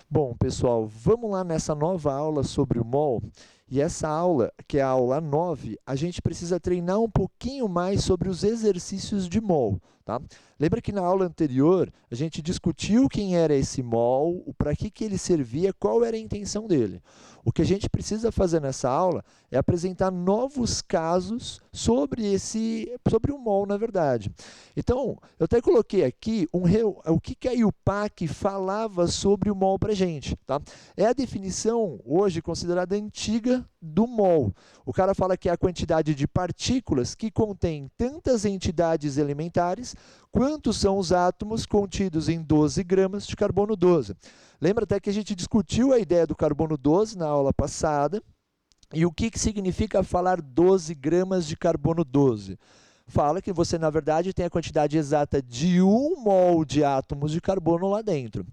Bom, pessoal, vamos lá nessa nova aula sobre o mol. E essa aula, que é a aula 9, a gente precisa treinar um pouquinho mais sobre os exercícios de mol. Tá? Lembra que na aula anterior a gente discutiu quem era esse mol, para que ele servia, qual era a intenção dele. O que a gente precisa fazer nessa aula é apresentar novos casos sobre o mol, na verdade. Então, eu até coloquei aqui o que a IUPAC falava sobre o mol para a gente. Tá? É a definição hoje considerada antiga do mol. O cara fala que é a quantidade de partículas que contém tantas entidades elementares quanto são os átomos contidos em 12 gramas de carbono 12. Lembra até que a gente discutiu a ideia do carbono 12 na aula passada. E o que significa falar 12 gramas de carbono 12? Fala que você, na verdade, tem a quantidade exata de 1 mol de átomos de carbono lá dentro.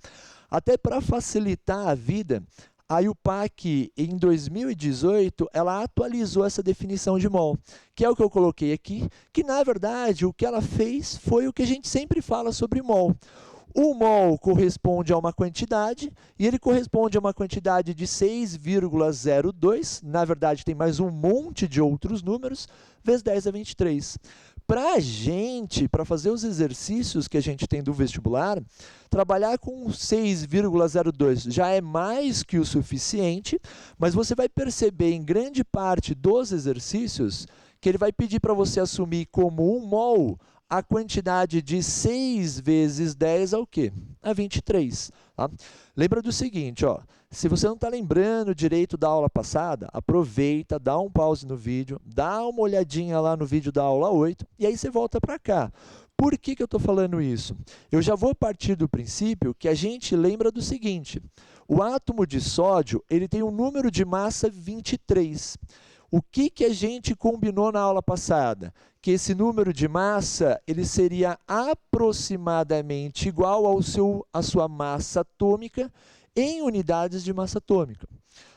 Até para facilitar a vida, a IUPAC, em 2018, ela atualizou essa definição de mol, que é o que eu coloquei aqui, que, na verdade, o que ela fez foi o que a gente sempre fala sobre mol. O mol corresponde a uma quantidade, e ele corresponde a uma quantidade de 6,02, na verdade tem mais um monte de outros números, vezes 10 a 23. Para a gente, para fazer os exercícios que a gente tem do vestibular, trabalhar com 6,02 já é mais que o suficiente, mas você vai perceber em grande parte dos exercícios que ele vai pedir para você assumir como 1 mol a quantidade de 6 vezes 10 ao quê? A 23. Tá? Lembra do seguinte, ó, se você não está lembrando direito da aula passada, aproveita, dá um pause no vídeo, dá uma olhadinha lá no vídeo da aula 8, e aí você volta para cá. Por que eu estou falando isso? Eu já vou partir do princípio que a gente lembra do seguinte, o átomo de sódio ele tem um número de massa 23. O que a gente combinou na aula passada? Que esse número de massa ele seria aproximadamente igual à sua massa atômica em unidades de massa atômica.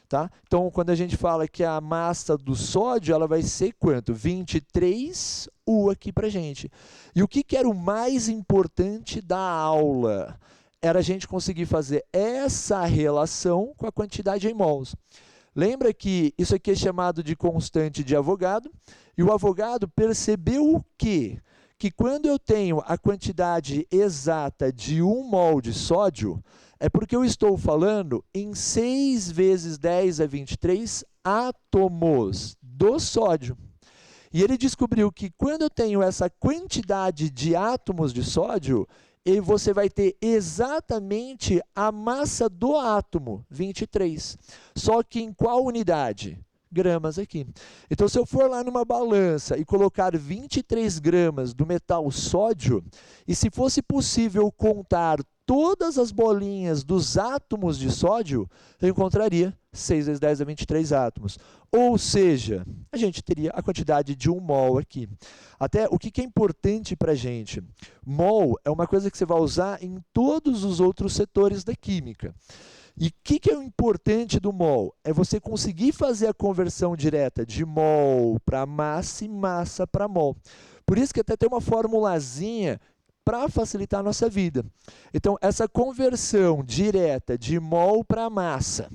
Tá? Então, quando a gente fala que a massa do sódio ela vai ser quanto? 23 U aqui para a gente. E o que era o mais importante da aula? Era a gente conseguir fazer essa relação com a quantidade em mols. Lembra que isso aqui é chamado de constante de Avogadro, e o Avogadro percebeu o quê? Que quando eu tenho a quantidade exata de 1 mol de sódio, é porque eu estou falando em 6 vezes 10 a 23 átomos do sódio. E ele descobriu que quando eu tenho essa quantidade de átomos de sódio, e você vai ter exatamente a massa do átomo, 23. Só que em qual unidade? Gramas aqui. Então, se eu for lá numa balança e colocar 23 gramas do metal sódio, e se fosse possível contar todas as bolinhas dos átomos de sódio, eu encontraria 6 vezes 10 a 23 átomos. Ou seja, a gente teria a quantidade de 1 mol aqui. Até o que é importante para a gente? Mol é uma coisa que você vai usar em todos os outros setores da química. E o que é o importante do mol? É você conseguir fazer a conversão direta de mol para massa e massa para mol. Por isso que até tem uma formulazinha para facilitar a nossa vida. Então, essa conversão direta de mol para massa,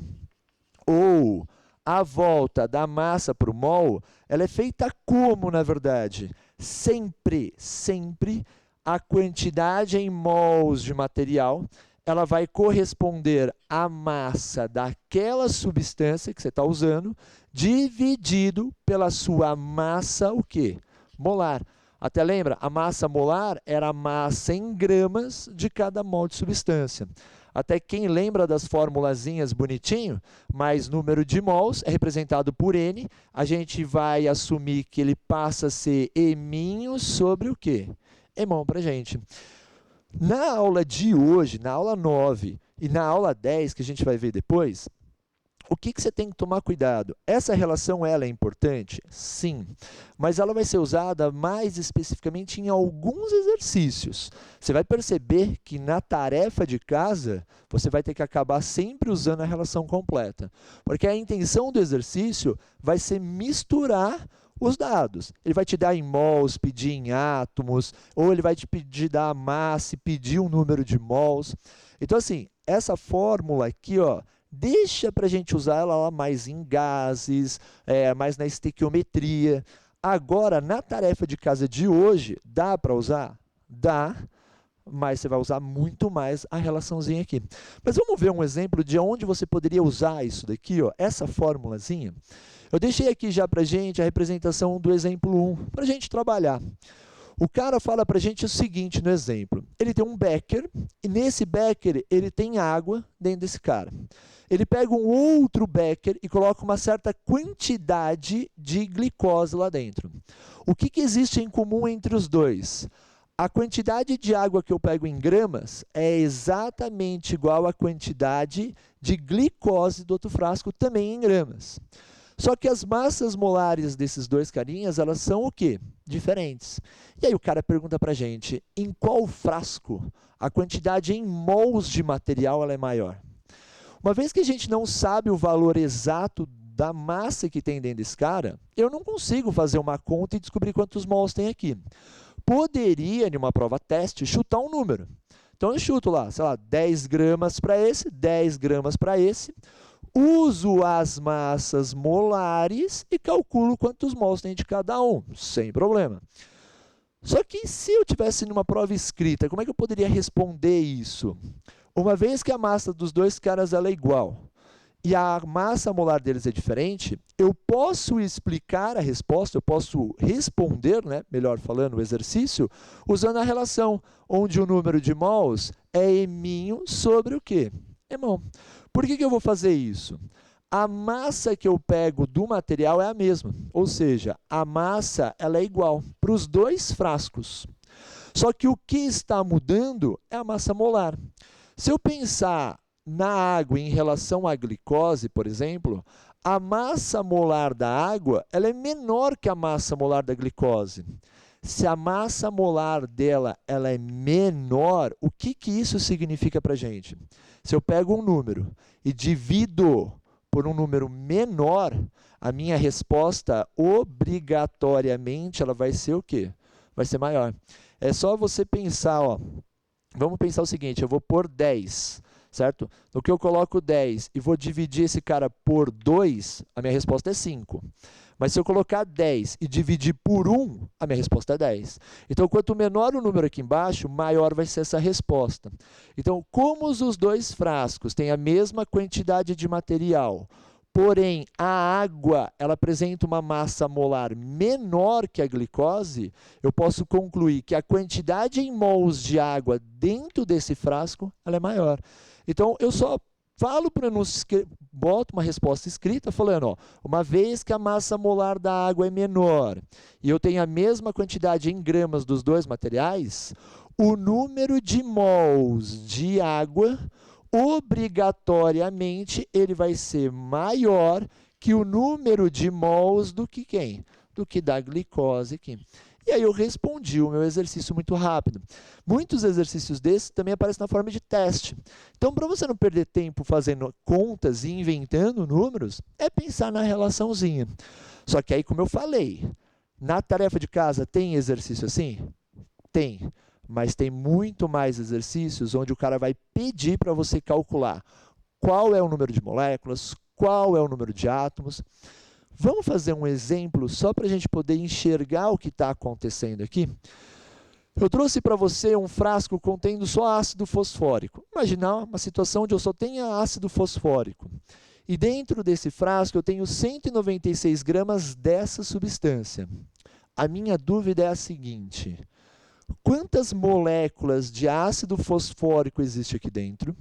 ou a volta da massa para o mol, ela é feita como, na verdade? Sempre a quantidade em mols de material ela vai corresponder à massa daquela substância que você está usando, dividido pela sua massa, o quê? Molar. Até lembra, a massa molar era a massa em gramas de cada mol de substância. Até quem lembra das formulazinhas bonitinho, mais número de mols é representado por N, a gente vai assumir que ele passa a ser eminho sobre o quê? Emão para a gente. Na aula de hoje, na aula 9 e na aula 10, que a gente vai ver depois, o que você tem que tomar cuidado? Essa relação ela é importante? Sim, mas ela vai ser usada mais especificamente em alguns exercícios. Você vai perceber que na tarefa de casa, você vai ter que acabar sempre usando a relação completa. Porque a intenção do exercício vai ser misturar os dados. Ele vai te dar em mols, pedir em átomos, ou ele vai te pedir dar a massa e pedir um número de mols. Então, assim, essa fórmula aqui, ó, deixa para a gente usar ela lá mais em gases, mais na estequiometria. Agora, na tarefa de casa de hoje, dá para usar? Dá, mas você vai usar muito mais a relaçãozinha aqui. Mas vamos ver um exemplo de onde você poderia usar isso daqui, ó, essa formulazinha. Eu deixei aqui já para a gente a representação do exemplo 1, para a gente trabalhar. O cara fala para a gente o seguinte no exemplo. Ele tem um becker, e nesse becker ele tem água dentro desse cara. Ele pega um outro becker e coloca uma certa quantidade de glicose lá dentro. O que existe em comum entre os dois? A quantidade de água que eu pego em gramas é exatamente igual à quantidade de glicose do outro frasco, também em gramas. Só que as massas molares desses dois carinhas, elas são o quê? Diferentes. E aí o cara pergunta para a gente, em qual frasco a quantidade em mols de material ela é maior? Uma vez que a gente não sabe o valor exato da massa que tem dentro desse cara, eu não consigo fazer uma conta e descobrir quantos mols tem aqui. Poderia, em uma prova teste, chutar um número. Então eu chuto lá, sei lá, 10 gramas para esse, 10 gramas para esse, uso as massas molares e calculo quantos mols tem de cada um, sem problema. Só que se eu tivesse numa prova escrita, como é que eu poderia responder isso? Uma vez que a massa dos dois caras ela é igual e a massa molar deles é diferente, eu posso explicar a resposta, eu posso responder, né, melhor falando, o exercício, usando a relação, onde o número de mols é eminho sobre o quê? Emão. Por que eu vou fazer isso? A massa que eu pego do material é a mesma, ou seja, a massa ela é igual para os dois frascos. Só que o que está mudando é a massa molar. Se eu pensar na água em relação à glicose, por exemplo, a massa molar da água ela é menor que a massa molar da glicose. Se a massa molar dela ela é menor, o que isso significa para a gente? Se eu pego um número e divido por um número menor, a minha resposta obrigatoriamente ela vai ser o quê? Vai ser maior. É só você pensar, ó, vamos pensar o seguinte, eu vou pôr 10, certo? No que eu coloco 10 e vou dividir esse cara por 2, a minha resposta é 5. Mas se eu colocar 10 e dividir por 1, a minha resposta é 10. Então, quanto menor o número aqui embaixo, maior vai ser essa resposta. Então, como os dois frascos têm a mesma quantidade de material, porém a água ela apresenta uma massa molar menor que a glicose, eu posso concluir que a quantidade em mols de água dentro desse frasco ela é maior. Então, eu só falo para não boto uma resposta escrita falando, ó, uma vez que a massa molar da água é menor e eu tenho a mesma quantidade em gramas dos dois materiais, o número de mols de água, obrigatoriamente, ele vai ser maior que o número de mols do que quem? Do que da glicose aqui. E aí eu respondi o meu exercício muito rápido. Muitos exercícios desses também aparecem na forma de teste. Então, para você não perder tempo fazendo contas e inventando números, é pensar na relaçãozinha. Só que aí, como eu falei, na tarefa de casa tem exercício assim? Tem. Mas tem muito mais exercícios onde o cara vai pedir para você calcular qual é o número de moléculas, qual é o número de átomos. Vamos fazer um exemplo só para a gente poder enxergar o que está acontecendo aqui? Eu trouxe para você um frasco contendo só ácido fosfórico. Imaginar uma situação onde eu só tenha ácido fosfórico. E dentro desse frasco eu tenho 196 gramas dessa substância. A minha dúvida é a seguinte: quantas moléculas de ácido fosfórico existe aqui dentro?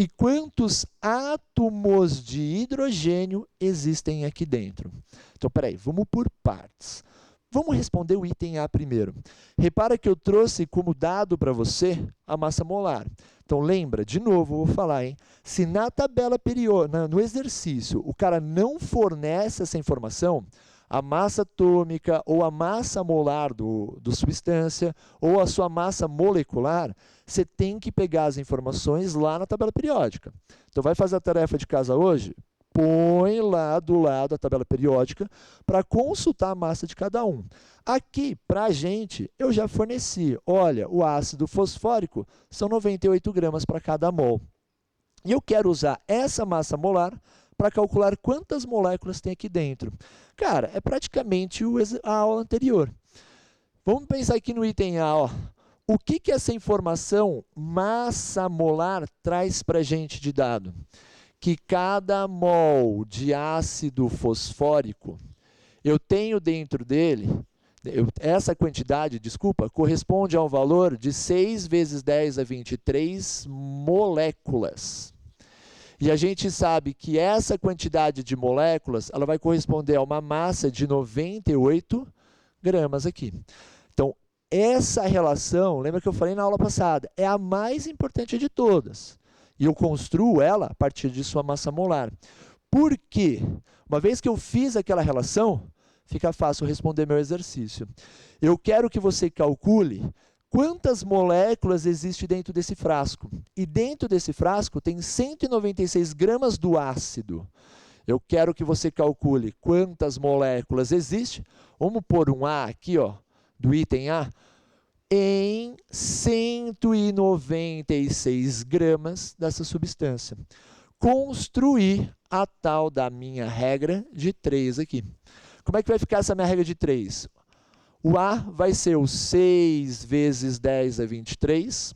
E quantos átomos de hidrogênio existem aqui dentro? Então, peraí, vamos por partes. Vamos responder o item A primeiro. Repara que eu trouxe como dado para você a massa molar. Então, lembra, de novo, eu vou falar, hein? Se na tabela periódica, no exercício, o cara não fornece essa informação, a massa atômica ou a massa molar do substância ou a sua massa molecular, você tem que pegar as informações lá na tabela periódica. Então, vai fazer a tarefa de casa hoje? põe lá do lado a tabela periódica para consultar a massa de cada um. Aqui, para a gente, eu já forneci. Olha, o ácido fosfórico são 98 gramas para cada mol. E eu quero usar essa massa molar para calcular quantas moléculas tem aqui dentro. Cara, é praticamente a aula anterior. Vamos pensar aqui no item A. Ó. O que essa informação massa molar traz para a gente de dado? Que cada mol de ácido fosfórico, eu tenho dentro dele, essa quantidade, desculpa, corresponde a um valor de 6 vezes 10 a 23 moléculas. E a gente sabe que essa quantidade de moléculas ela vai corresponder a uma massa de 98 gramas aqui. Então, essa relação, lembra que eu falei na aula passada, é a mais importante de todas. E eu construo ela a partir de sua massa molar. Por quê? Uma vez que eu fiz aquela relação, fica fácil responder meu exercício. Eu quero que você calcule quantas moléculas existem dentro desse frasco. E dentro desse frasco tem 196 gramas do ácido. Eu quero que você calcule quantas moléculas existem. Vamos pôr um A aqui, ó, do item A, em 196 gramas dessa substância. Construir a tal da minha regra de 3 aqui. Como é que vai ficar essa minha regra de 3? O A vai ser o 6 vezes 10 a 23,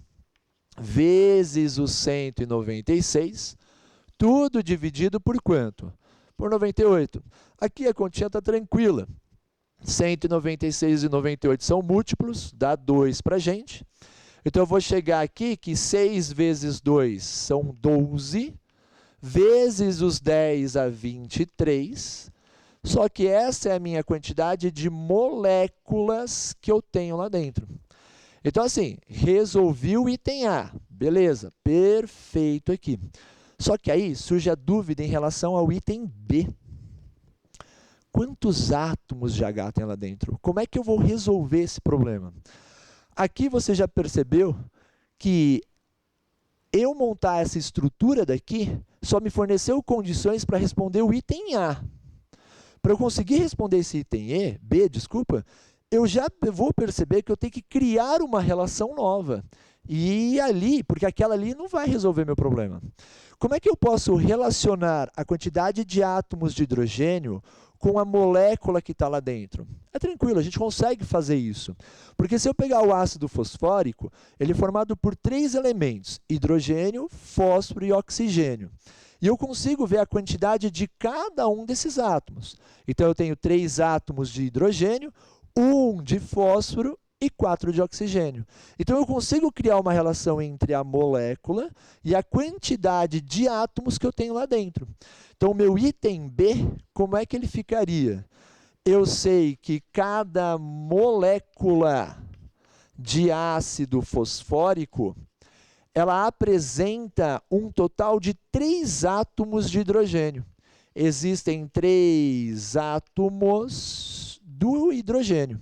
vezes o 196, tudo dividido por quanto? Por 98. Aqui a continha está tranquila. 196 e 98 são múltiplos, dá 2 para a gente. Então, eu vou chegar aqui que 6 vezes 2 são 12, vezes os 10 a 23, só que essa é a minha quantidade de moléculas que eu tenho lá dentro. Então, assim, resolvi o item A. Beleza, perfeito aqui. Só que aí surge a dúvida em relação ao item B. Quantos átomos de H tem lá dentro? Como é que eu vou resolver esse problema? Aqui você já percebeu que eu montar essa estrutura daqui só me forneceu condições para responder o item A. Para eu conseguir responder esse item B, desculpa, eu já vou perceber que eu tenho que criar uma relação nova. E ali, porque aquela ali não vai resolver meu problema. Como é que eu posso relacionar a quantidade de átomos de hidrogênio com a molécula que está lá dentro? É tranquilo, a gente consegue fazer isso. Porque se eu pegar o ácido fosfórico, ele é formado por 3 elementos, hidrogênio, fósforo e oxigênio. E eu consigo ver a quantidade de cada um desses átomos. Então, eu tenho 3 átomos de hidrogênio, 1 de fósforo e 4 de oxigênio. Então, eu consigo criar uma relação entre a molécula e a quantidade de átomos que eu tenho lá dentro. Então, o meu item B, como é que ele ficaria? Eu sei que cada molécula de ácido fosfórico ela apresenta um total de 3 átomos de hidrogênio. Existem 3 átomos do hidrogênio.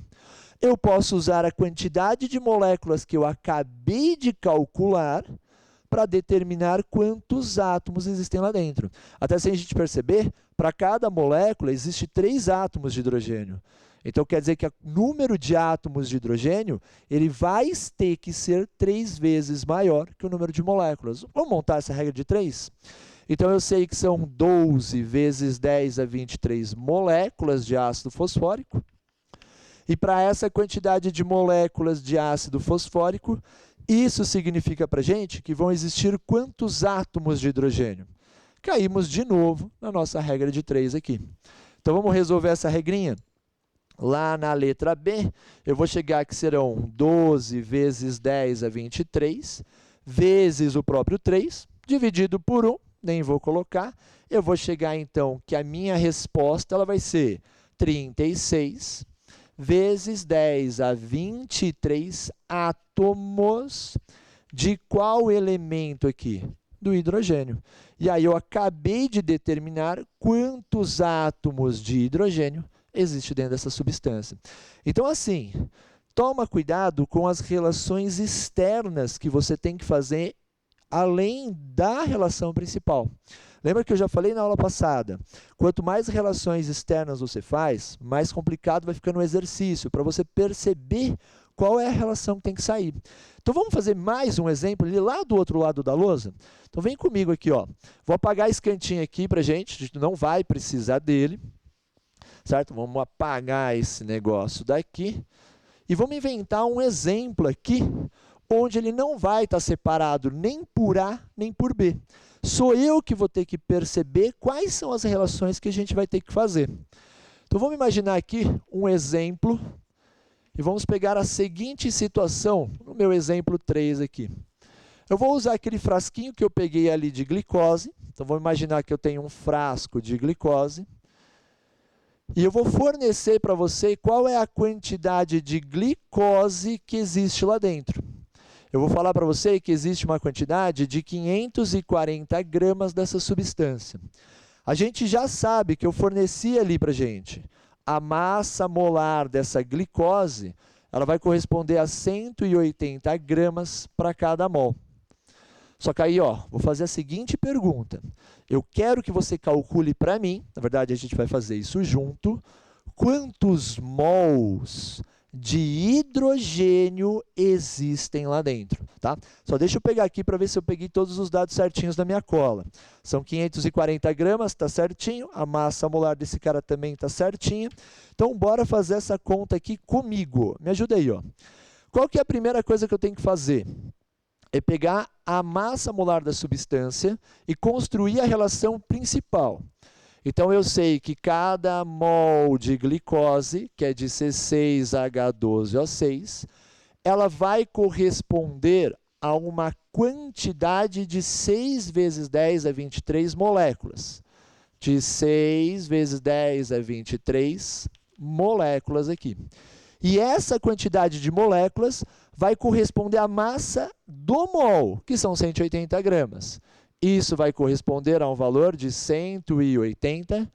Eu posso usar a quantidade de moléculas que eu acabei de calcular para determinar quantos átomos existem lá dentro. Até se a gente perceber, para cada molécula existe 3 átomos de hidrogênio. Então, quer dizer que o número de átomos de hidrogênio ele vai ter que ser 3 vezes maior que o número de moléculas. Vamos montar essa regra de 3? Então, eu sei que são 12 vezes 10 a 23 moléculas de ácido fosfórico. E para essa quantidade de moléculas de ácido fosfórico, isso significa para a gente que vão existir quantos átomos de hidrogênio? Caímos de novo na nossa regra de 3 aqui. Então, vamos resolver essa regrinha? Lá na letra B, eu vou chegar que serão 12 vezes 10 a 23, vezes o próprio 3, dividido por 1, nem vou colocar. Eu vou chegar, então, que a minha resposta ela vai ser 36 vezes 10 a 23 átomos de qual elemento aqui? Do hidrogênio. E aí eu acabei de determinar quantos átomos de hidrogênio existe dentro dessa substância. Então, assim, toma cuidado com as relações externas que você tem que fazer além da relação principal. Lembra que eu já falei na aula passada? Quanto mais relações externas você faz, mais complicado vai ficando o exercício, para você perceber qual é a relação que tem que sair. Então vamos fazer mais um exemplo ali lá do outro lado da lousa? Então vem comigo aqui, ó. Vou apagar esse cantinho aqui para a gente não vai precisar dele, certo? Vamos apagar esse negócio daqui e vamos inventar um exemplo aqui onde ele não vai estar separado nem por A nem por B. Sou eu que vou ter que perceber quais são as relações que a gente vai ter que fazer. Então vamos imaginar aqui um exemplo e vamos pegar a seguinte situação, no meu exemplo 3 aqui. Eu vou usar aquele frasquinho que eu peguei ali de glicose, então vou imaginar que eu tenho um frasco de glicose, e eu vou fornecer para você qual é a quantidade de glicose que existe lá dentro. Eu vou falar para você que existe uma quantidade de 540 gramas dessa substância. A gente já sabe que eu forneci ali para a gente. A massa molar dessa glicose, ela vai corresponder a 180 gramas para cada mol. Só que aí, ó, vou fazer a seguinte pergunta. Eu quero que você calcule para mim, na verdade a gente vai fazer isso junto, quantos mols de hidrogênio existem lá dentro, tá? Só deixa eu pegar aqui para ver se eu peguei todos os dados certinhos da minha cola. São 540 gramas, está certinho. A massa molar desse cara também está certinha. Então, bora fazer essa conta aqui comigo. Me ajuda aí, ó. Qual que é a primeira coisa que eu tenho que fazer? É pegar a massa molar da substância e construir a relação principal. Então, eu sei que cada mol de glicose, que é de C6H12O6, ela vai corresponder a uma quantidade de 6 vezes 10 a 23 moléculas. De 6 vezes 10 a 23 moléculas aqui. E essa quantidade de moléculas vai corresponder à massa do mol, que são 180 gramas. Isso vai corresponder a um valor de 180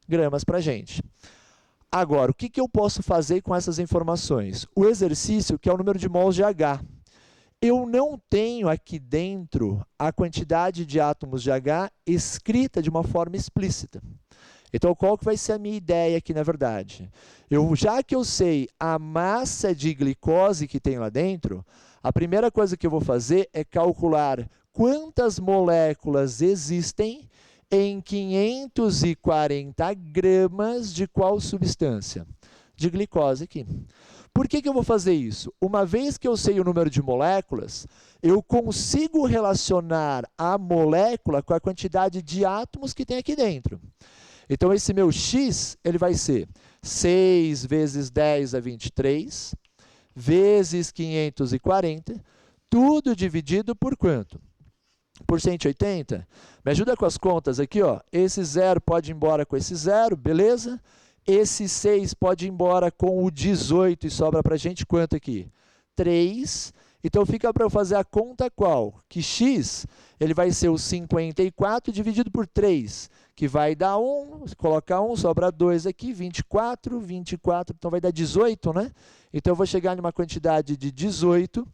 gramas para a gente. Agora, o que eu posso fazer com essas informações? O exercício, que é o número de mols de H. Eu não tenho aqui dentro a quantidade de átomos de H escrita de uma forma explícita. Então, qual que vai ser a minha ideia aqui, na verdade? Já que eu sei a massa de glicose que tem lá dentro, a primeira coisa que eu vou fazer é calcular quantas moléculas existem em 540 gramas de qual substância? De glicose aqui. Por que eu vou fazer isso? Uma vez que eu sei o número de moléculas, eu consigo relacionar a molécula com a quantidade de átomos que tem aqui dentro. Então, esse meu x, ele vai ser 6 vezes 10 a 23, vezes 540, tudo dividido por quanto? Por 180. Me ajuda com as contas aqui, ó. Esse 0 pode ir embora com esse 0, beleza? Esse 6 pode ir embora com o 18 e sobra para a gente quanto aqui? 3. Então, fica para eu fazer a conta qual? Que x, ele vai ser o 54 dividido por 3, que vai dar 1, colocar 1, sobra 2 aqui, 24, então vai dar 18, né? Então, eu vou chegar numa quantidade de 18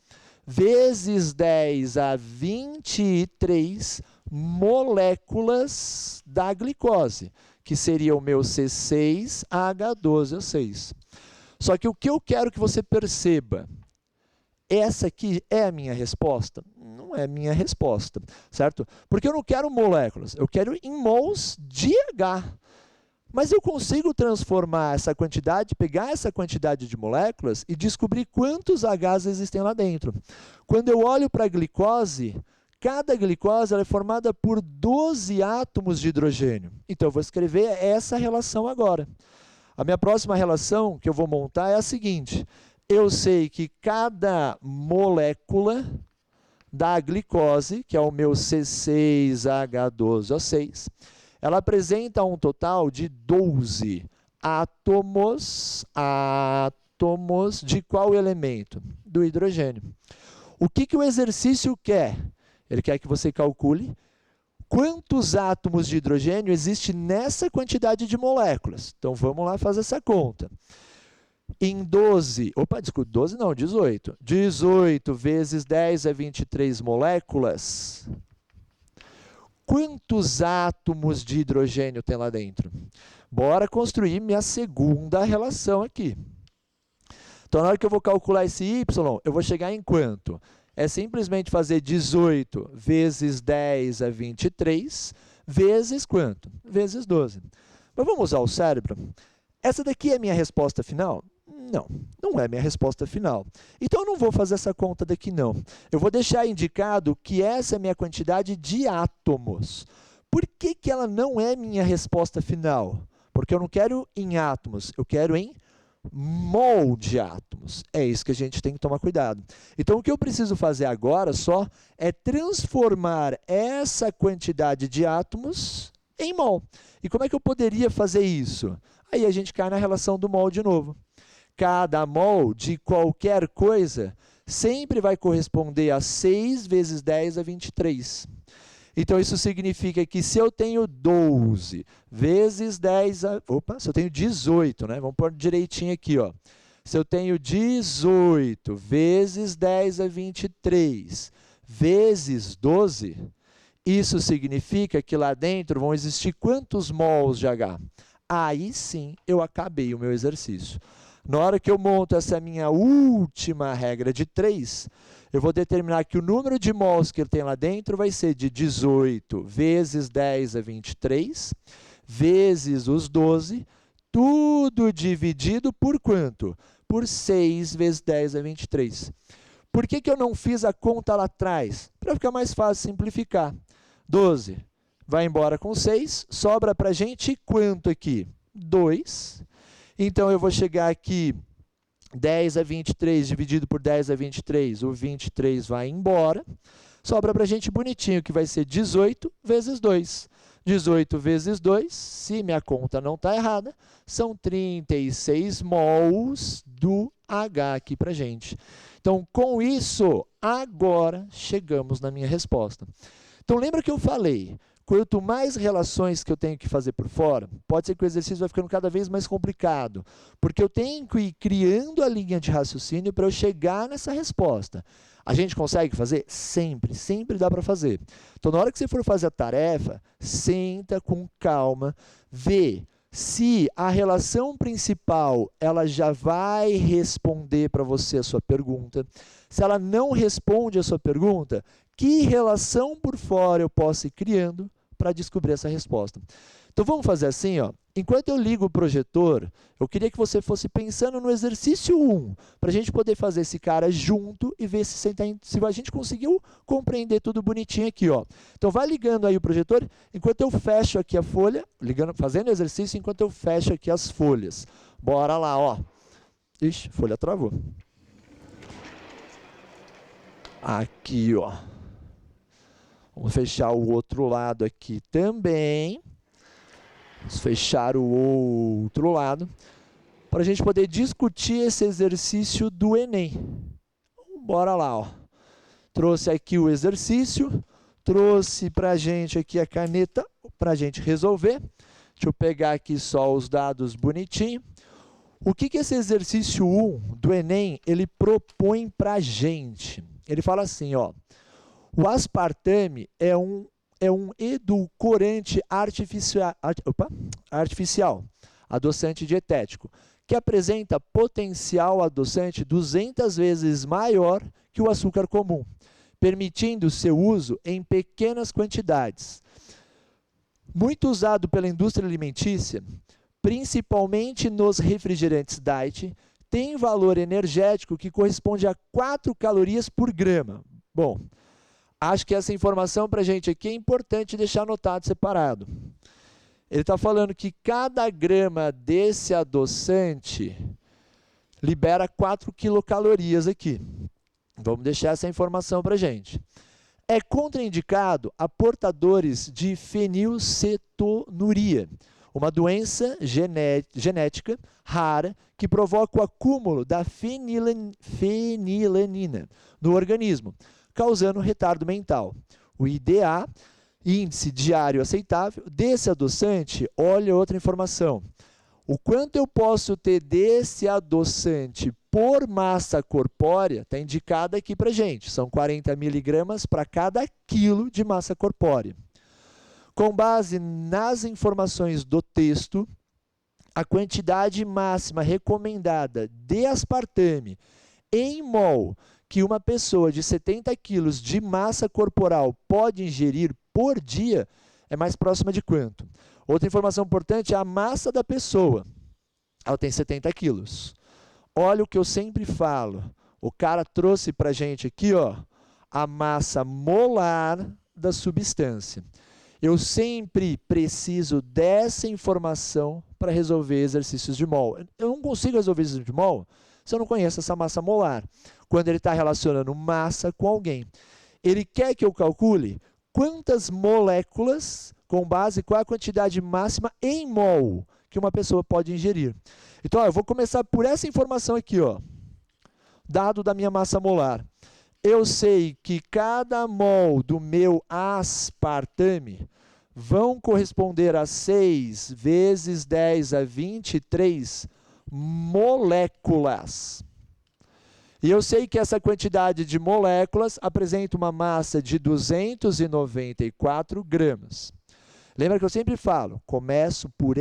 vezes 10 a 23 moléculas da glicose, que seria o meu C6H12O6. Só que o que eu quero que você perceba, essa aqui é a minha resposta? Não é a minha resposta, certo? Porque eu não quero moléculas, eu quero em mols de H. Mas eu consigo transformar essa quantidade, pegar essa quantidade de moléculas e descobrir quantos Hs existem lá dentro. Quando eu olho para a glicose, cada glicose ela é formada por 12 átomos de hidrogênio. Então, eu vou escrever essa relação agora. A minha próxima relação que eu vou montar é a seguinte. Eu sei que cada molécula da glicose, que é o meu C6H12O6, ela apresenta um total de 12 átomos de qual elemento? Do hidrogênio. O que o exercício quer? Ele quer que você calcule quantos átomos de hidrogênio existem nessa quantidade de moléculas. Então, vamos lá fazer essa conta. Em 12 não, 18. 18 vezes 10 é 23 moléculas. Quantos átomos de hidrogênio tem lá dentro? Bora construir minha segunda relação aqui. Então, na hora que eu vou calcular esse y, eu vou chegar em quanto? É simplesmente fazer 18 vezes 10 é 23, vezes quanto? Vezes 12. Mas vamos usar o cérebro? Essa daqui é a minha resposta final? Não, não é minha resposta final. Então, eu não vou fazer essa conta daqui, não. Eu vou deixar indicado que essa é a minha quantidade de átomos. Por que que ela não é minha resposta final? Porque eu não quero em átomos, eu quero em mol de átomos. É isso que a gente tem que tomar cuidado. Então, o que eu preciso fazer agora só é transformar essa quantidade de átomos em mol. E como é que eu poderia fazer isso? Aí a gente cai na relação do mol de novo. Cada mol de qualquer coisa sempre vai corresponder a 6 vezes 10 a 23. Então, isso significa que se eu tenho 12 vezes 10 a... Opa, se eu tenho 18, né? Vamos pôr direitinho aqui, ó. Se eu tenho 18 vezes 10 a 23 vezes 12, isso significa que lá dentro vão existir quantos mols de H? Aí sim eu acabei o meu exercício. Na hora que eu monto essa minha última regra de 3, eu vou determinar que o número de mols que ele tem lá dentro vai ser de 18 vezes 10 a 23, vezes os 12, tudo dividido por quanto? Por 6 vezes 10 a 23. Por que que eu não fiz a conta lá atrás? Para ficar mais fácil simplificar. 12 vai embora com 6, sobra para a gente quanto aqui? 2. Então, eu vou chegar aqui, 10 a 23 dividido por 10 a 23, o 23 vai embora. Sobra para a gente bonitinho, que vai ser 18 vezes 2. 18 vezes 2, se minha conta não está errada, são 36 mols do H aqui para a gente. Então, com isso, agora chegamos na minha resposta. Então, lembra que eu falei, quanto mais relações que eu tenho que fazer por fora, pode ser que o exercício vai ficando cada vez mais complicado, porque eu tenho que ir criando a linha de raciocínio para eu chegar nessa resposta. A gente consegue fazer? Sempre, sempre dá para fazer. Então, na hora que você for fazer a tarefa, senta com calma, vê se a relação principal ela já vai responder para você a sua pergunta. Se ela não responde a sua pergunta, que relação por fora eu posso ir criando para descobrir essa resposta? Então, vamos fazer assim, ó. Enquanto eu ligo o projetor, eu queria que você fosse pensando no exercício 1, para a gente poder fazer esse cara junto e ver se a gente conseguiu compreender tudo bonitinho aqui, ó. Então, vai ligando aí o projetor, enquanto eu fecho aqui a folha, fazendo o exercício, enquanto eu fecho aqui as folhas. Bora lá, ó. Ixi, a folha travou. Aqui, ó. Vamos fechar o outro lado aqui também. Vamos fechar o outro lado, para a gente poder discutir esse exercício do Enem. Bora lá, ó. Trouxe aqui o exercício, trouxe para a gente aqui a caneta para a gente resolver. Deixa eu pegar aqui só os dados bonitinho. O que que esse exercício 1 do Enem, ele propõe para a gente? Ele fala assim, ó, o aspartame é um edulcorante artificial, adoçante dietético, que apresenta potencial adoçante 200 vezes maior que o açúcar comum, permitindo seu uso em pequenas quantidades. Muito usado pela indústria alimentícia, principalmente nos refrigerantes diet, tem valor energético que corresponde a 4 calorias por grama. Bom, acho que essa informação para a gente aqui é importante deixar anotado separado. Ele está falando que cada grama desse adoçante libera 4 quilocalorias aqui. Vamos deixar essa informação para a gente. É contraindicado a portadores de fenilcetonuria, uma doença genética rara que provoca o acúmulo da fenilanina no organismo, causando retardo mental. O IDA, índice diário aceitável, desse adoçante, olha outra informação. O quanto eu posso ter desse adoçante por massa corpórea, está indicado aqui para a gente. São 40 miligramas para cada quilo de massa corpórea. Com base nas informações do texto, a quantidade máxima recomendada de aspartame em mol que uma pessoa de 70 quilos de massa corporal pode ingerir por dia é mais próxima de quanto? Outra informação importante é a massa da pessoa. Ela tem 70 quilos. Olha o que eu sempre falo. O cara trouxe para a gente aqui, ó, a massa molar da substância. Eu sempre preciso dessa informação para resolver exercícios de mol. Eu não consigo resolver exercícios de mol se eu não conheço essa massa molar. Quando ele está relacionando massa com alguém. Ele quer que eu calcule quantas moléculas, com base qual a quantidade máxima em mol que uma pessoa pode ingerir. Então, ó, eu vou começar por essa informação aqui, ó, dado da minha massa molar. Eu sei que cada mol do meu aspartame vão corresponder a 6 vezes 10 a 23 moléculas. E eu sei que essa quantidade de moléculas apresenta uma massa de 294 gramas. Lembra que eu sempre falo, começo por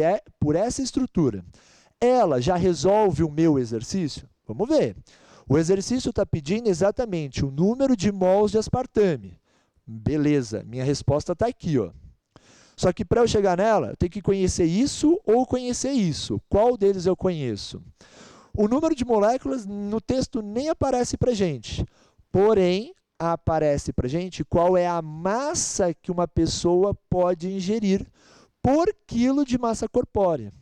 essa estrutura. Ela já resolve o meu exercício? Vamos ver. O exercício está pedindo exatamente o número de mols de aspartame. Beleza, minha resposta está aqui, ó. Só que para eu chegar nela, eu tenho que conhecer isso ou conhecer isso. Qual deles eu conheço? O número de moléculas no texto nem aparece para a gente. Porém, aparece para a gente qual é a massa que uma pessoa pode ingerir por quilo de massa corpórea.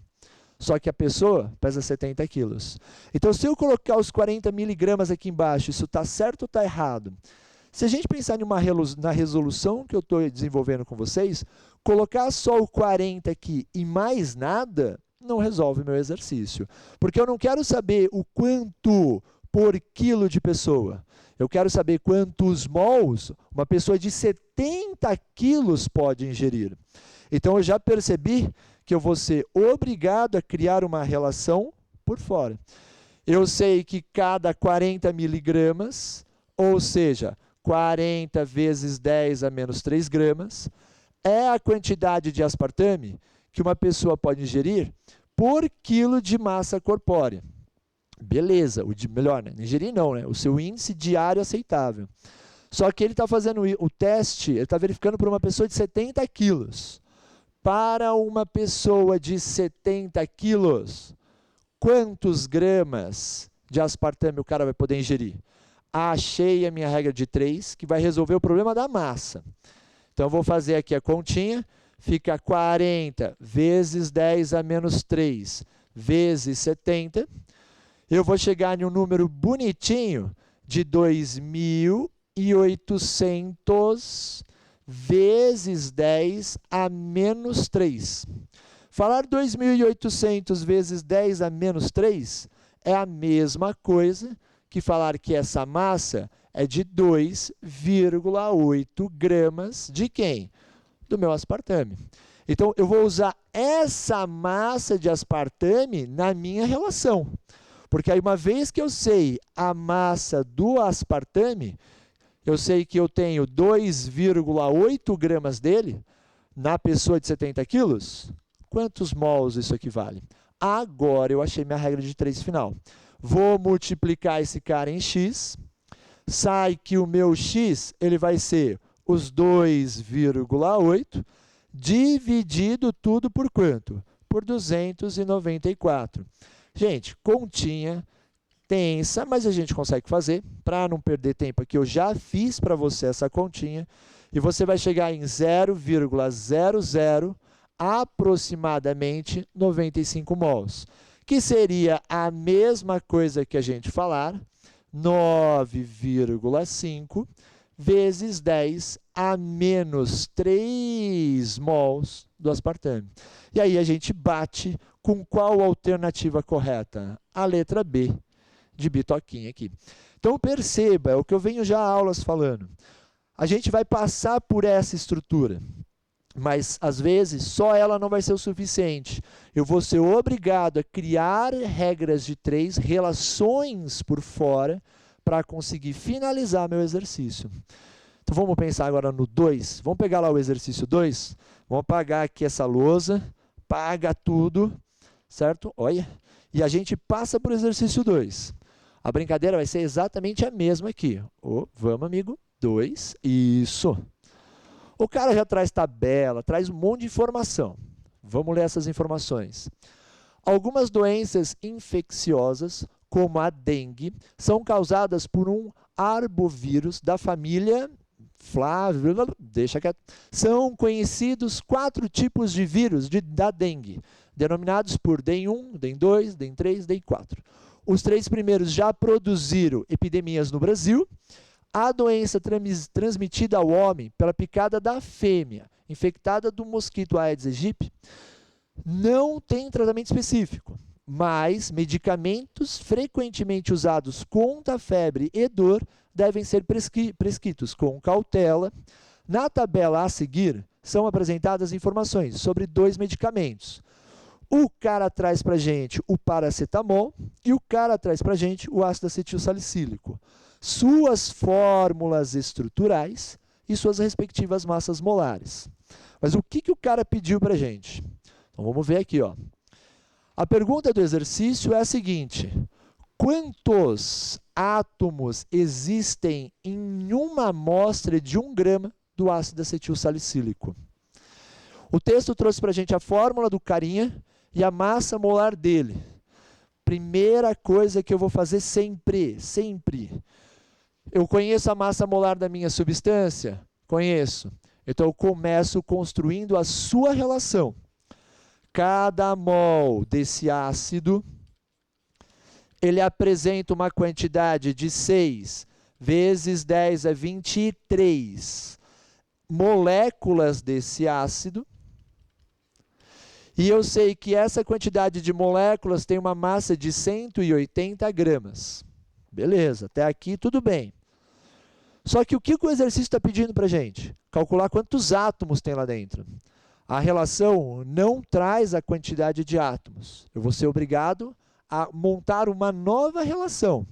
Só que a pessoa pesa 70 quilos. Então, se eu colocar os 40 miligramas aqui embaixo, isso está certo ou está errado? Se a gente pensar na resolução que eu estou desenvolvendo com vocês, colocar só o 40 aqui e mais nada, não resolve o meu exercício. Porque eu não quero saber o quanto por quilo de pessoa. Eu quero saber quantos mols uma pessoa de 70 quilos pode ingerir. Então, eu já percebi que eu vou ser obrigado a criar uma relação por fora. Eu sei que cada 40 miligramas, ou seja, 40 vezes 10 a menos 3 gramas, é a quantidade de aspartame que uma pessoa pode ingerir por quilo de massa corpórea. Beleza, melhor, né? Ingerir não, né? O seu índice diário aceitável. Só que ele está fazendo o teste, ele está verificando para uma pessoa de 70 quilos. Para uma pessoa de 70 quilos, quantos gramas de aspartame o cara vai poder ingerir? Achei a minha regra de 3, que vai resolver o problema da massa. Então, eu vou fazer aqui a continha, fica 40 vezes 10 a menos 3 vezes 70. Eu vou chegar em um número bonitinho de 2.800 vezes 10 a menos 3. Falar 2.800 vezes 10 a menos 3 é a mesma coisa que falar que essa massa é de 2,8 gramas de quem? Do meu aspartame. Então, eu vou usar essa massa de aspartame na minha relação. Porque aí, uma vez que eu sei a massa do aspartame, eu sei que eu tenho 2,8 gramas dele na pessoa de 70 quilos. Quantos mols isso equivale? Agora eu achei minha regra de 3 final. Vou multiplicar esse cara em x. Sai que o meu x ele vai ser os 2,8 dividido tudo por quanto? Por 294. Gente, continha tensa, mas a gente consegue fazer. Para não perder tempo aqui, eu já fiz para você essa continha. E você vai chegar em 0,00 aproximadamente 95 mols. Que seria a mesma coisa que a gente falar, 9,5 vezes 10 a menos 3 mols do aspartame. E aí a gente bate com qual alternativa correta? A letra B, de bitoquinha aqui. Então, perceba, é o que eu venho já aulas falando. A gente vai passar por essa estrutura, mas, às vezes, só ela não vai ser o suficiente. Eu vou ser obrigado a criar regras de 3, relações por fora, para conseguir finalizar meu exercício. Então vamos pensar agora no 2. Vamos pegar lá o exercício 2. Vamos apagar aqui essa lousa. Paga tudo, certo? Olha. E a gente passa para o exercício 2. A brincadeira vai ser exatamente a mesma aqui. Vamos, amigo. 2. Isso. O cara já traz tabela, traz um monte de informação. Vamos ler essas informações. Algumas doenças infecciosas, como a dengue, são causadas por um arbovírus da família Flávio, deixa quieto. São conhecidos 4 tipos de vírus da dengue, denominados por DEN1, DEN2, DEN3, DEN4. Os 3 primeiros já produziram epidemias no Brasil. A doença transmitida ao homem pela picada da fêmea, infectada do mosquito Aedes aegypti, não tem tratamento específico, mas medicamentos frequentemente usados contra a febre e dor devem ser prescritos com cautela. Na tabela a seguir, são apresentadas informações sobre 2 medicamentos. O cara traz para a gente o paracetamol e o cara traz para a gente o ácido acetilsalicílico. Suas fórmulas estruturais e suas respectivas massas molares. Mas o que o cara pediu para a gente? Então vamos ver aqui, ó. A pergunta do exercício é a seguinte: quantos átomos existem em uma amostra de 1 grama do ácido acetilsalicílico? O texto trouxe para a gente a fórmula do carinha e a massa molar dele. Primeira coisa que eu vou fazer sempre. Eu conheço a massa molar da minha substância? Conheço. Então eu começo construindo a sua relação. Cada mol desse ácido, ele apresenta uma quantidade de 6 vezes 10 é 23 moléculas desse ácido. E eu sei que essa quantidade de moléculas tem uma massa de 180 gramas. Beleza, até aqui tudo bem. Só que o que o exercício está pedindo para a gente? Calcular quantos átomos tem lá dentro. A relação não traz a quantidade de átomos. Eu vou ser obrigado a montar uma nova relação.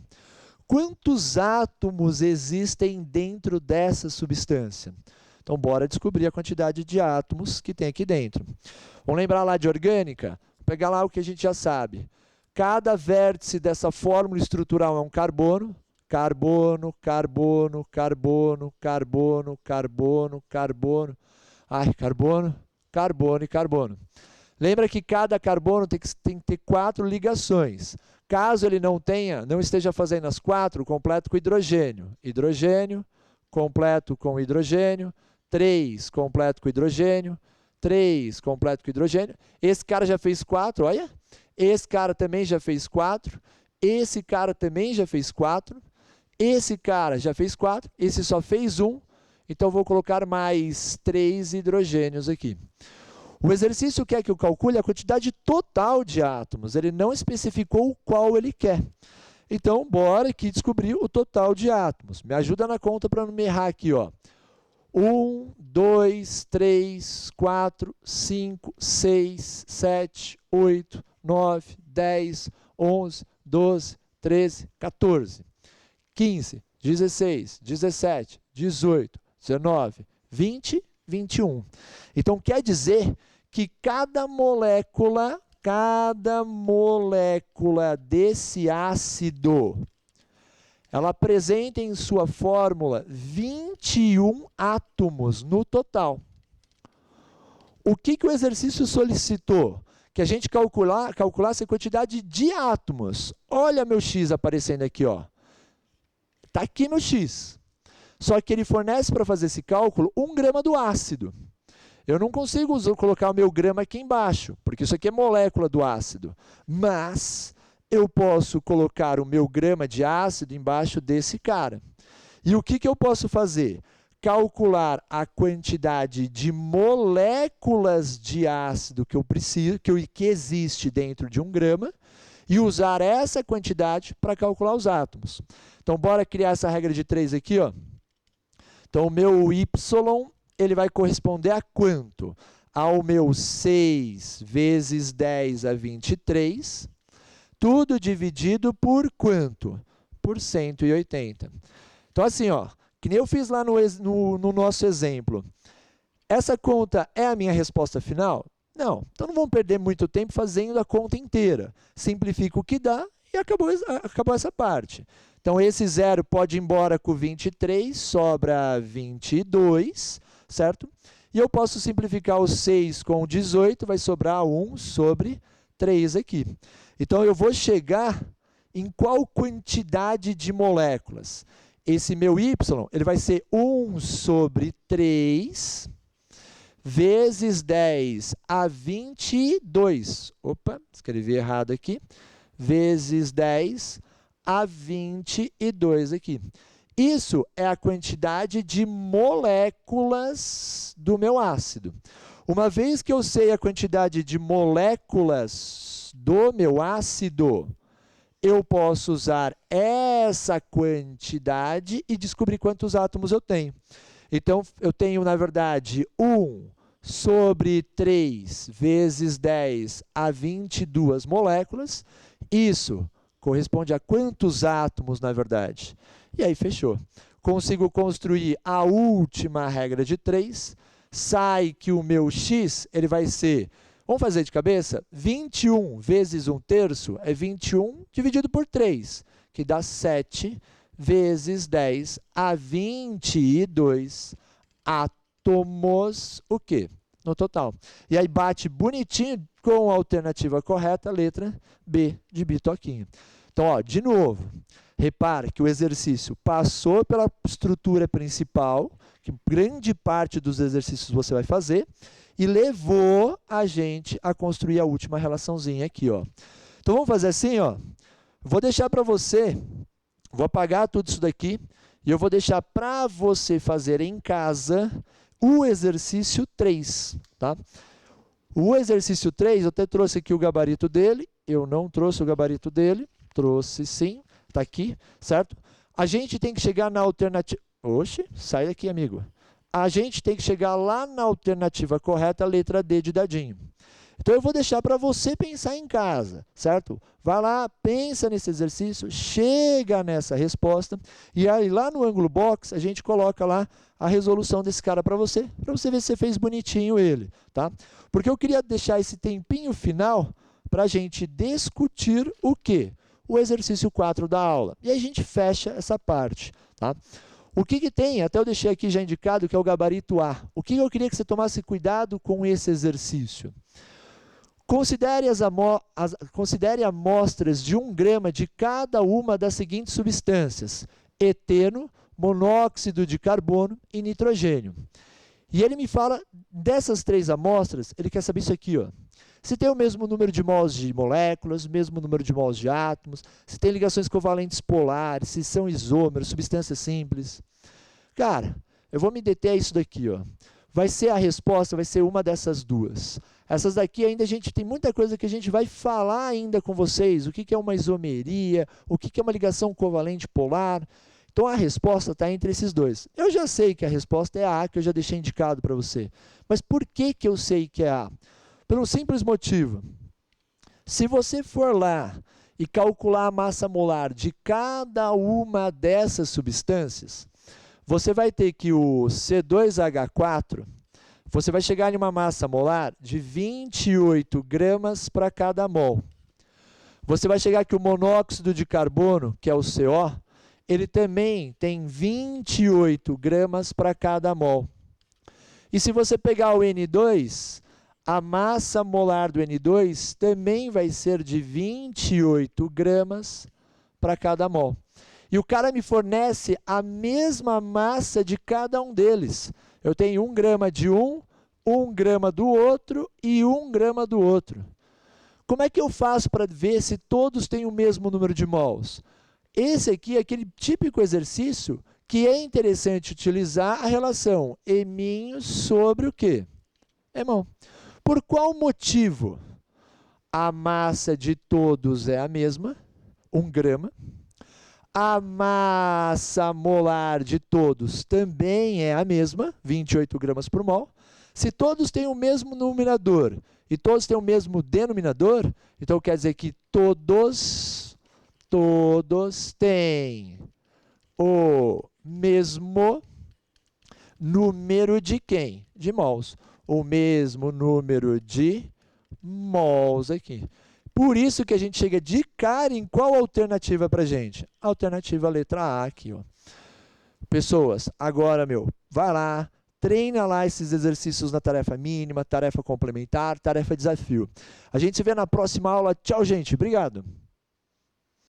Quantos átomos existem dentro dessa substância? Então, bora descobrir a quantidade de átomos que tem aqui dentro. Vamos lembrar lá de orgânica? Vou pegar lá o que a gente já sabe. Cada vértice dessa fórmula estrutural é um carbono. Carbono, carbono, carbono, carbono, carbono, carbono. Ai, carbono, carbono e carbono. Lembra que cada carbono tem que ter 4 ligações. Caso ele não esteja fazendo as 4, completo com hidrogênio. Hidrogênio, completo com hidrogênio. 3, completo com hidrogênio. 3, completo com hidrogênio. Esse cara já fez 4, olha. Esse cara também já fez 4. Esse cara também já fez 4. Esse cara já fez 4. Esse só fez 1. Então, vou colocar mais 3 hidrogênios aqui. O exercício quer que eu calcule a quantidade total de átomos. Ele não especificou qual ele quer. Então, bora aqui descobrir o total de átomos. Me ajuda na conta para não me errar aqui, ó. 1, 2, 3, 4, 5, 6, 7, 8, 9, 10, 11, 12, 13, 14, 15, 16, 17, 18, 19, 20, 21. Então, quer dizer que cada molécula desse ácido, ela apresenta em sua fórmula 21 átomos no total. O que o exercício solicitou? Que a gente calculasse a quantidade de átomos. Olha meu X aparecendo aqui, ó. Está aqui meu X. Só que ele fornece para fazer esse cálculo 1 grama do ácido. Eu não consigo colocar o meu grama aqui embaixo, porque isso aqui é molécula do ácido. Mas eu posso colocar o meu grama de ácido embaixo desse cara. E o que eu posso fazer? Calcular a quantidade de moléculas de ácido que eu preciso, que existe dentro de 1 grama, e usar essa quantidade para calcular os átomos. Então, bora criar essa regra de 3 aqui, ó. Então, o meu Y, ele vai corresponder a quanto? Ao meu 6 vezes 10 a 23, tudo dividido por quanto? Por 180. Então, assim, ó, que nem eu fiz lá no nosso exemplo. Essa conta é a minha resposta final? Não. Então não vamos perder muito tempo fazendo a conta inteira. Simplifica o que dá e acabou essa parte. Então esse 0 pode ir embora com 23, sobra 22, certo? E eu posso simplificar o 6 com o 18, vai sobrar 1 sobre 3 aqui. Então eu vou chegar em qual quantidade de moléculas? Esse meu y ele vai ser 1 sobre 3 vezes 10 a 22. Opa, escrevi errado aqui. Vezes 10 a 22 aqui. Isso é a quantidade de moléculas do meu ácido. Uma vez que eu sei a quantidade de moléculas do meu ácido, eu posso usar essa quantidade e descobrir quantos átomos eu tenho. Então, eu tenho, na verdade, 1 sobre 3 vezes 10 a 22 moléculas. Isso corresponde a quantos átomos, na verdade? E aí, fechou. Consigo construir a última regra de 3. Sai que o meu x ele vai ser, vamos fazer de cabeça? 21 vezes 1/3 é 21 dividido por 3, que dá 7 vezes 10 a 22 átomos, o quê? No total. E aí bate bonitinho com a alternativa correta, a letra B de bitoquinho. Então, ó, de novo, repare que o exercício passou pela estrutura principal, que grande parte dos exercícios você vai fazer, e levou a gente a construir a última relaçãozinha aqui, ó. Então, vamos fazer assim, ó. Vou deixar para você, vou apagar tudo isso daqui, e eu vou deixar para você fazer em casa o exercício 3, tá? O exercício 3, eu até trouxe aqui o gabarito dele, eu não trouxe o gabarito dele, trouxe sim, está aqui, certo? A gente tem que chegar na alternativa... Oxe, sai daqui, amigo. A gente tem que chegar lá na alternativa correta, a letra D de dadinho. Então, eu vou deixar para você pensar em casa, certo? Vai lá, pensa nesse exercício, chega nessa resposta, e aí lá no ângulo box, a gente coloca lá a resolução desse cara para você ver se você fez bonitinho ele, tá? Porque eu queria deixar esse tempinho final para a gente discutir o quê? O exercício 4 da aula. E aí a gente fecha essa parte, tá? O que tem, até eu deixei aqui já indicado, que é o gabarito A. O que eu queria que você tomasse cuidado com esse exercício? Considere amostras de 1 grama de cada uma das seguintes substâncias: eteno, monóxido de carbono e nitrogênio. E ele me fala dessas 3 amostras, ele quer saber isso aqui, ó. Se tem o mesmo número de mols de moléculas, o mesmo número de mols de átomos, se tem ligações covalentes polares, se são isômeros, substâncias simples. Cara, eu vou me deter a isso daqui, ó. Vai ser a resposta, vai ser uma dessas duas. Essas daqui ainda a gente tem muita coisa que a gente vai falar ainda com vocês. O que é uma isomeria, o que é uma ligação covalente polar. Então a resposta está entre esses dois. Eu já sei que a resposta é a A, que eu já deixei indicado para você. Mas por que eu sei que é A? Pelo simples motivo. Se você for lá e calcular a massa molar de cada uma dessas substâncias, você vai ter que o C2H4, você vai chegar em uma massa molar de 28 gramas para cada mol. Você vai chegar que o monóxido de carbono, que é o CO, ele também tem 28 gramas para cada mol. E se você pegar o N2, a massa molar do N2 também vai ser de 28 gramas para cada mol. E o cara me fornece a mesma massa de cada um deles. Eu tenho 1 grama de um, 1 grama do outro e 1 grama do outro. Como é que eu faço para ver se todos têm o mesmo número de mols? Esse aqui é aquele típico exercício que é interessante utilizar a relação eminho sobre o quê? Emão. Por qual motivo? A massa de todos é a mesma, 1 grama. A massa molar de todos também é a mesma, 28 gramas por mol. Se todos têm o mesmo numerador e todos têm o mesmo denominador, então quer dizer que todos têm o mesmo número de quem? De mols. O mesmo número de mols aqui. Por isso que a gente chega de cara em qual alternativa para a gente? Alternativa letra A aqui, ó. Pessoas, agora, vai lá, treina lá esses exercícios na tarefa mínima, tarefa complementar, tarefa desafio. A gente se vê na próxima aula. Tchau, gente. Obrigado.